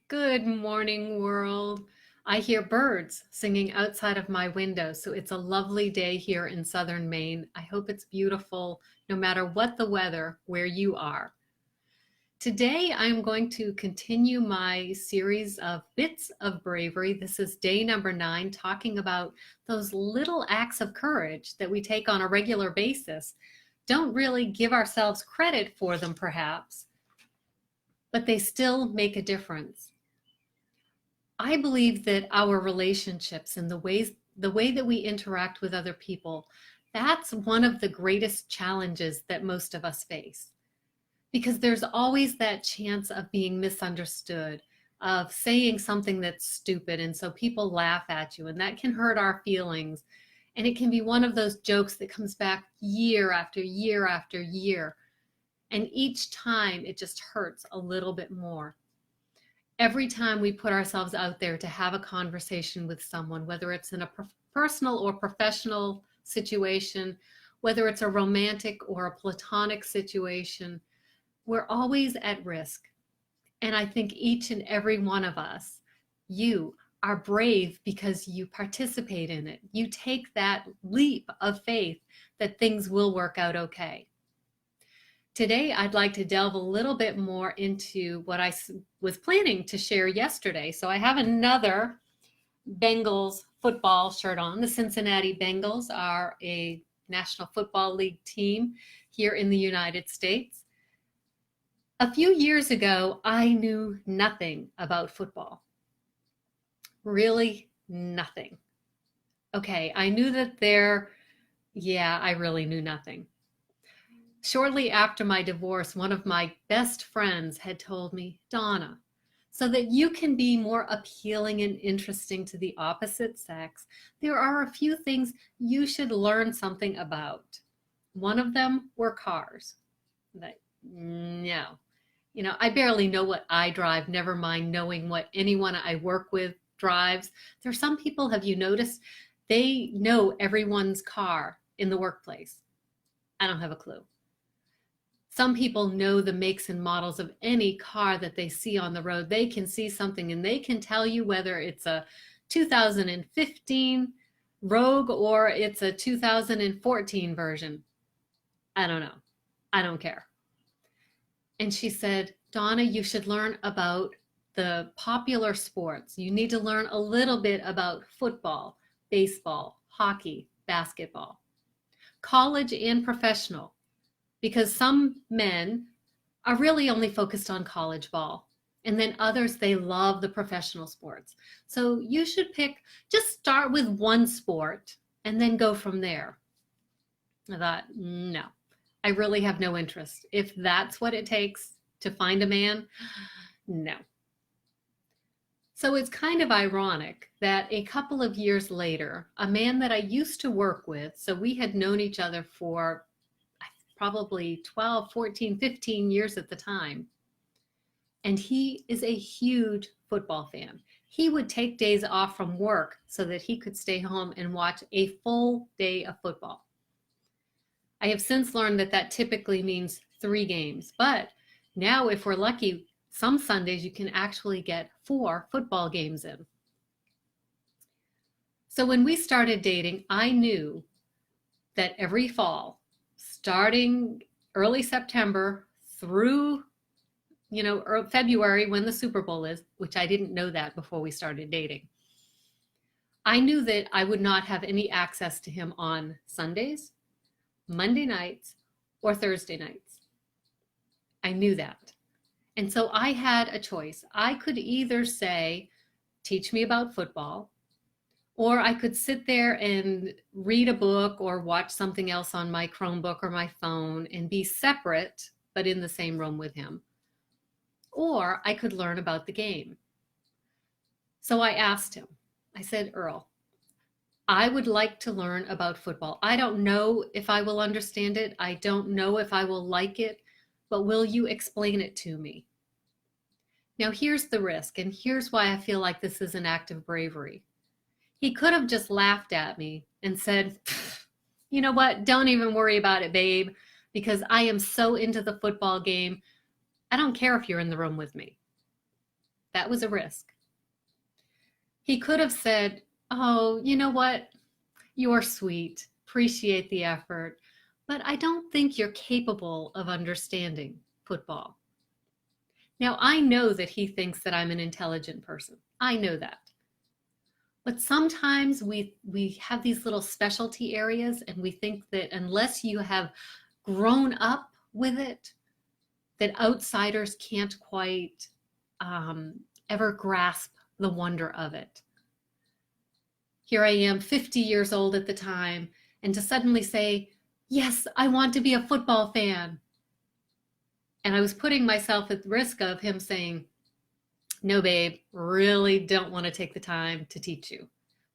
Good morning, world. I hear birds singing outside of my window, so it's a lovely day here in southern Maine. I hope it's beautiful no matter what the weather where you are. Today, I'm going to continue my series of bits of bravery. This is day number 9, talking about those little acts of courage that we take on a regular basis. Don't really give ourselves credit for them, perhaps, but they still make a difference. I believe that our relationships and the way that we interact with other people, that's one of the greatest challenges that most of us face. Because there's always that chance of being misunderstood, of saying something that's stupid, and so people laugh at you, and that can hurt our feelings. And it can be one of those jokes that comes back year after year after year. And each time it just hurts a little bit more. Every time we put ourselves out there to have a conversation with someone, whether it's in a personal or professional situation, whether it's a romantic or a platonic situation, we're always at risk. And I think each and every one of us, you are brave because you participate in it. You take that leap of faith that things will work out okay. Today, I'd like to delve a little bit more into what I was planning to share yesterday. So I have another Bengals football shirt on. The Cincinnati Bengals are a National Football League team here in the United States. A few years ago, I knew nothing about football. Really nothing. Okay, I knew that I really knew nothing. Shortly after my divorce, one of my best friends had told me, Donna, so that you can be more appealing and interesting to the opposite sex, there are a few things you should learn something about. One of them were cars. No. I barely know what I drive, never mind knowing what anyone I work with drives. There are some people, have you noticed, they know everyone's car in the workplace. I don't have a clue. Some people know the makes and models of any car that they see on the road. They can see something and they can tell you whether it's a 2015 Rogue or it's a 2014 version. I don't know. I don't care. And she said, Donna, you should learn about the popular sports. You need to learn a little bit about football, baseball, hockey, basketball, college and professional, because some men are really only focused on college ball. And then others, they love the professional sports. So you should just start with one sport and then go from there. I thought, no, I really have no interest. If that's what it takes to find a man, no. So it's kind of ironic that a couple of years later, a man that I used to work with, so we had known each other for probably 12, 14, 15 years at the time. And he is a huge football fan. He would take days off from work so that he could stay home and watch a full day of football. I have since learned that that typically means 3 games. But now, if we're lucky, some Sundays you can actually get 4 football games in. So when we started dating, I knew that every fall, starting early September through, February when the Super Bowl is, which I didn't know that before we started dating. I knew that I would not have any access to him on Sundays, Monday nights, or Thursday nights. I knew that. And so I had a choice. I could either say, teach me about football, or I could sit there and read a book or watch something else on my Chromebook or my phone and be separate, but in the same room with him. Or I could learn about the game. So I asked him, I said, Earl, I would like to learn about football. I don't know if I will understand it. I don't know if I will like it, but will you explain it to me? Now here's the risk, and here's why I feel like this is an act of bravery. He could have just laughed at me and said, you know what, don't even worry about it, babe, because I am so into the football game. I don't care if you're in the room with me. That was a risk. He could have said, "Oh, you know what? You're sweet. Appreciate the effort, but I don't think you're capable of understanding football." Now, I know that he thinks that I'm an intelligent person. I know that. But sometimes we have these little specialty areas and we think that unless you have grown up with it, that outsiders can't quite ever grasp the wonder of it. Here I am, 50 years old at the time, and to suddenly say, yes, I want to be a football fan. And I was putting myself at risk of him saying, no, babe, really don't want to take the time to teach you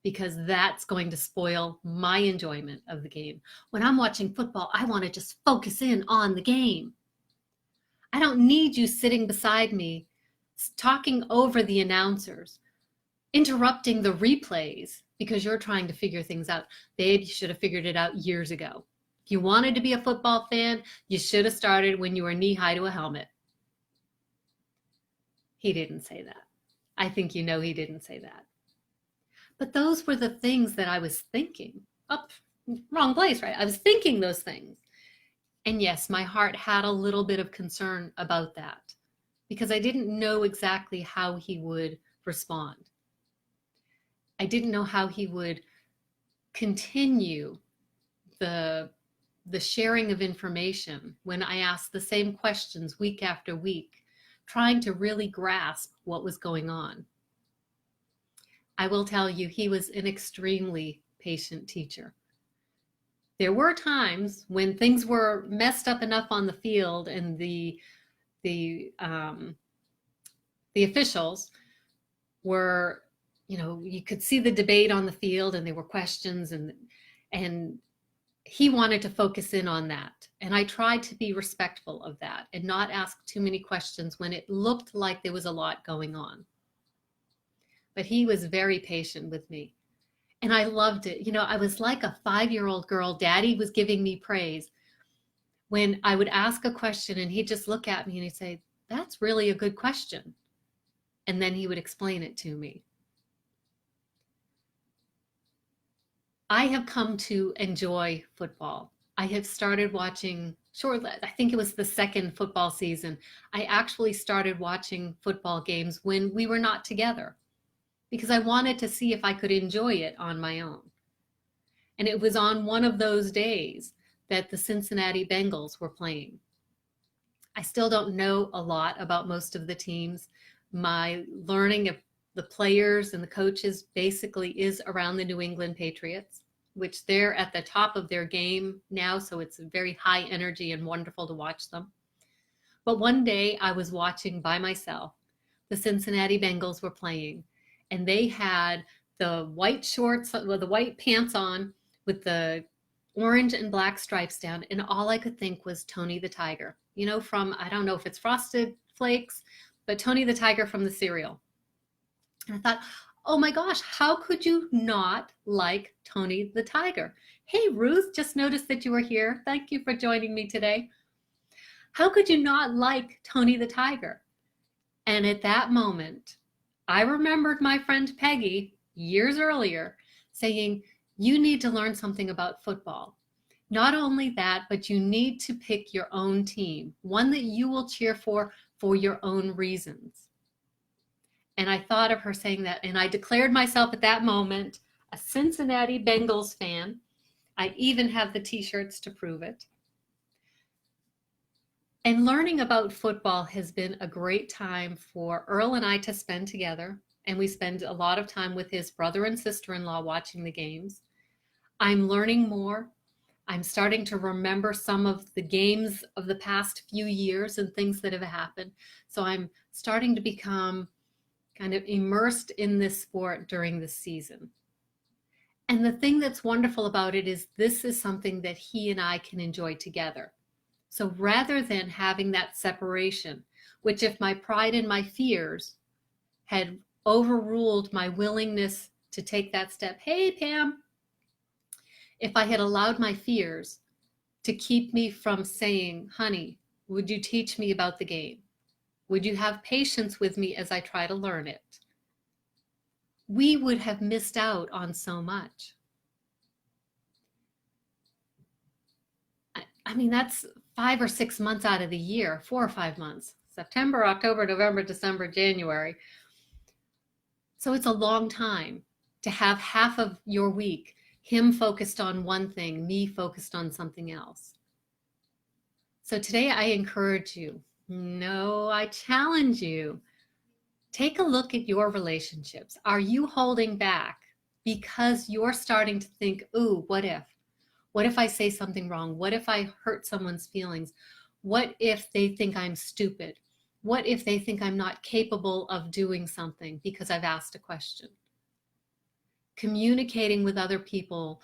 because that's going to spoil my enjoyment of the game. When I'm watching football, I want to just focus in on the game. I don't need you sitting beside me, talking over the announcers, interrupting the replays because you're trying to figure things out. Babe, you should have figured it out years ago. If you wanted to be a football fan, you should have started when you were knee-high to a helmet. He didn't say that. I think you know he didn't say that. But those were the things that I was thinking. Wrong place, right? I was thinking those things. And yes, my heart had a little bit of concern about that because I didn't know exactly how he would respond. I didn't know how he would continue the sharing of information when I asked the same questions week after week, trying to really grasp what was going on. I will tell you, he was an extremely patient teacher. There were times when things were messed up enough on the field and the officials were, you could see the debate on the field and there were questions and he wanted to focus in on that. And I tried to be respectful of that and not ask too many questions when it looked like there was a lot going on. But he was very patient with me. And I loved it. I was like a 5-year-old girl. Daddy was giving me praise. When I would ask a question and he'd just look at me and he'd say, that's really a good question. And then he would explain it to me. I have come to enjoy football. I have started watching I think it was the second football season. I actually started watching football games when we were not together because I wanted to see if I could enjoy it on my own. And it was on one of those days that the Cincinnati Bengals were playing. I still don't know a lot about most of the teams. My learning of the players and the coaches basically is around the New England Patriots, which they're at the top of their game now, so it's very high energy and wonderful to watch them. But one day I was watching by myself. The Cincinnati Bengals were playing, and they had the white shorts, the white pants on with the orange and black stripes down, and all I could think was Tony the Tiger. From, I don't know if it's Frosted Flakes, but Tony the Tiger from the cereal. And I thought, oh my gosh, how could you not like Tony the Tiger? Hey, Ruth, just noticed that you were here. Thank you for joining me today. How could you not like Tony the Tiger? And at that moment, I remembered my friend Peggy years earlier saying, you need to learn something about football. Not only that, but you need to pick your own team, one that you will cheer for your own reasons. And I thought of her saying that, and I declared myself at that moment a Cincinnati Bengals fan. I even have the t-shirts to prove it. And learning about football has been a great time for Earl and I to spend together. And we spend a lot of time with his brother and sister-in-law watching the games. I'm learning more. I'm starting to remember some of the games of the past few years and things that have happened. So I'm starting to become kind of immersed in this sport during this season. And the thing that's wonderful about it is this is something that he and I can enjoy together. So rather than having that separation, which if my pride and my fears had overruled my willingness to take that step, hey, Pam, if I had allowed my fears to keep me from saying, honey, would you teach me about the game? Would you have patience with me as I try to learn it? We would have missed out on so much. I mean, that's 5 or 6 months out of the year, 4 or 5 months. September, October, November, December, January. So it's a long time to have half of your week, him focused on one thing, me focused on something else. So today I encourage you, no, I challenge you. Take a look at your relationships. Are you holding back because you're starting to think, ooh, what if? What if I say something wrong? What if I hurt someone's feelings? What if they think I'm stupid? What if they think I'm not capable of doing something because I've asked a question? Communicating with other people,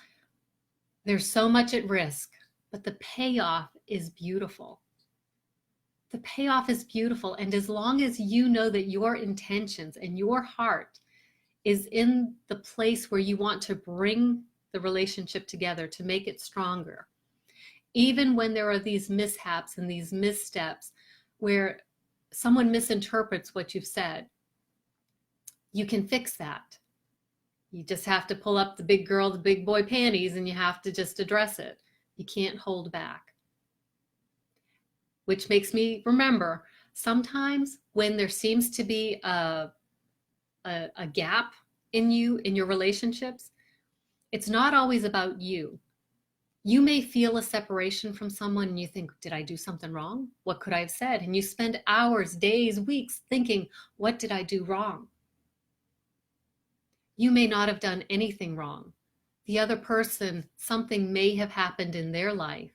there's so much at risk, but the payoff is beautiful. The payoff is beautiful. And as long as you know that your intentions and your heart is in the place where you want to bring the relationship together to make it stronger, even when there are these mishaps and these missteps where someone misinterprets what you've said, you can fix that. You just have to pull up the big girl, the big boy panties, and you have to just address it. You can't hold back. Which makes me remember, sometimes when there seems to be a gap in your relationships, it's not always about you. You may feel a separation from someone and you think, did I do something wrong? What could I have said? And you spend hours, days, weeks thinking, what did I do wrong? You may not have done anything wrong. The other person, something may have happened in their life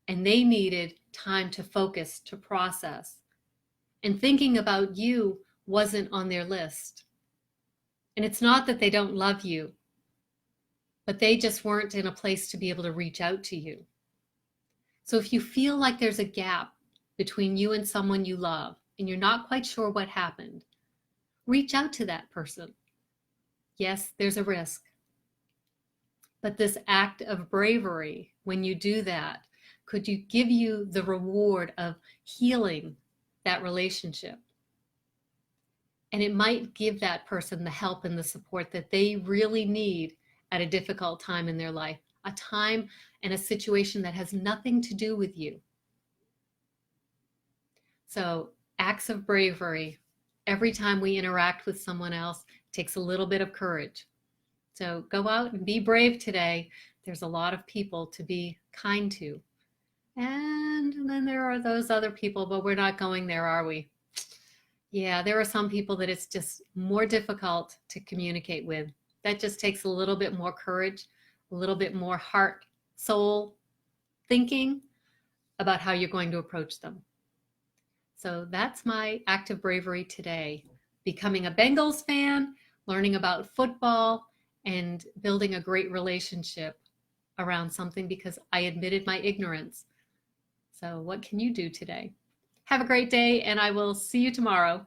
and they needed time to focus, to process. And thinking about you wasn't on their list. And it's not that they don't love you, but they just weren't in a place to be able to reach out to you. So if you feel like there's a gap between you and someone you love, and you're not quite sure what happened, reach out to that person. Yes, there's a risk. But this act of bravery, when you do that, could you give you the reward of healing that relationship? And it might give that person the help and the support that they really need at a difficult time in their life, a time and a situation that has nothing to do with you. So acts of bravery, every time we interact with someone else, takes a little bit of courage. So go out and be brave today. There's a lot of people to be kind to. And then there are those other people, but we're not going there, are we? Yeah, there are some people that it's just more difficult to communicate with. That just takes a little bit more courage, a little bit more heart, soul thinking about how you're going to approach them. So that's my act of bravery today. Becoming a Bengals fan, learning about football, and building a great relationship around something because I admitted my ignorance. So what can you do today? Have a great day, and I will see you tomorrow.